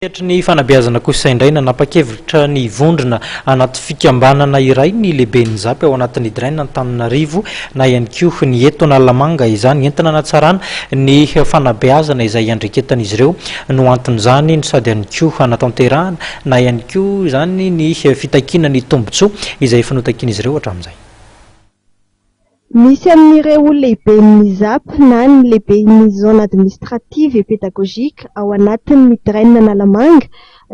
Ny fanabeazana kosa indray nanapa-kevitra ny vondrona anaty fikambanana iray ny lehiben'ny Zapy ao anatin'ny Draina Antananarivo na ihany koa ny eto Analamanga izany entina hanatsarana ny fanabeazana izay iandreketan'izy ireo no anton'izany no sady ihany koa hanatanterahana na ihany koa izany ny fitakiana ny tombotsoa izay efa notakian'izy ireo hatramin'izay. Misy amin'ireo lehiben'ny Zapy na ny lehiben'ny zone administrative et pédagogique ao anatin'ny Draina Analamanga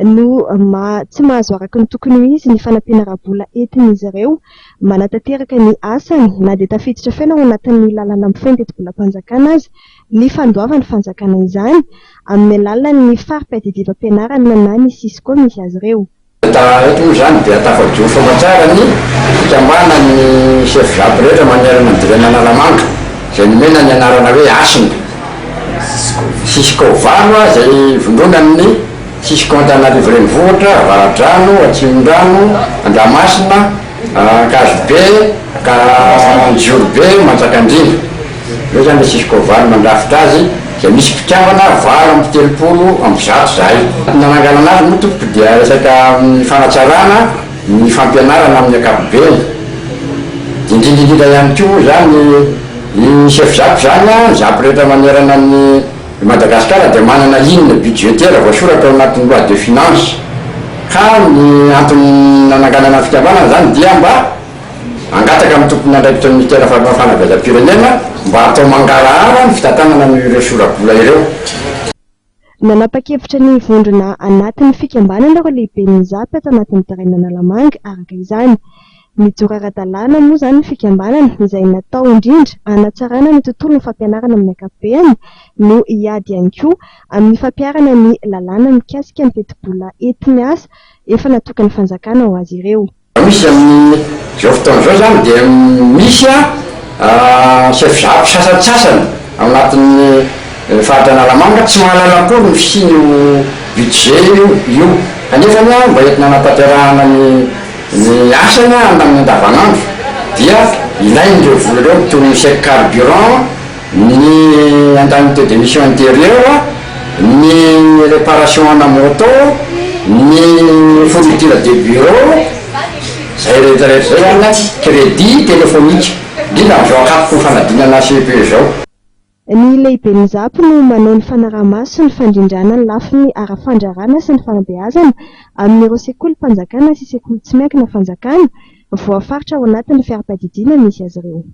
no tsy mahazo araka ny tokony ho izy ny fanampianarabola entin'izy ireo manatanteraka ny asany na dia tafiditra foana ao anatin'ny lalana mifein-teti-bola-panjakana azy ny fandoavany fanjakana izany amin'ny alalan'ny farim-piadidivam-pianarana na ny SISCO misy azy ireo. Eto moa zany dia tafadiory famantsara ny fikambana ny chef Zapy rehetra manerana ny Draina Analamanga izay nomena ny anarana hoe Asina SISCO valo izay vondrona amin'ny SISCO Antananarivo renivohitra, Avaradrano, Atsimondrano, Andramasina, Kazobe, Anjiorbe, Manjakandriana. Io zany le SISCO valo mandrafitra azy izay misy mpikambana valo amby telopolo amby zato zay. Nananganana azy moa tompoko dia resaka fanatsarana ny fampianarana amin'ny ankapobeny. Indrindrindrindra ihany koa zany ny chef Zapy zany Zapy rehetra manerana ny Madagasikara dia manana ligne budgétaire voasoratra ao anatin'ny loi de finance ka ny antony nananganana fikambanana zany dia mba angataka amin'ny tompony andraikitra ny ministère fanabeazam-pirenena mba atao mangarahara ny fitantanana ireo sora-bola ireo. Nanapa-kevitra ny vondrona anatin'ny fikambanana ireo lehiben'ny Zapy ato anatin'ny Draina Analamanga araka izany. Mijoro ara-dalàna moa izany ny fikambanana izay natao indrindra hanatsarana ny tontolon'ny fampianarana amin'ny ankapobeny no hiady ihany koa amin'ny fampiarana ny lalàna mikasika ny teti-bola entiny asa efa natokany fanjakana ho azy ireo. Misy amin'izao fotoana izao zany dia misy chef Zapy sasany ao anatin'ny faritra Analamanga tsy mahalala akory ny fisian'io budget io kanefa mba entina hanatanterahana ny asany amin'ny andavanandro dia ilain'ireo vola ireo toy ny chèque carburant, ny indemnité d'émission intérieure, ny réparation ana moto, ny fourniture de bureau zay rehetrarehetra zay zany crédit téléphonique indrindra amin'izao ankapoko ny fanadinana CPE zao. Ny lehiben'ny Zapy no manao ny fanaraha-maso sy ny fandrindrana ny lafin'ny ara-fandrarana sy ny fanabeazana amin'ireo sekolim-panjakana sy sekoly tsy miankina fanjakana voafaritra ao anatin'ny fiara-padidiana misy azy ireo.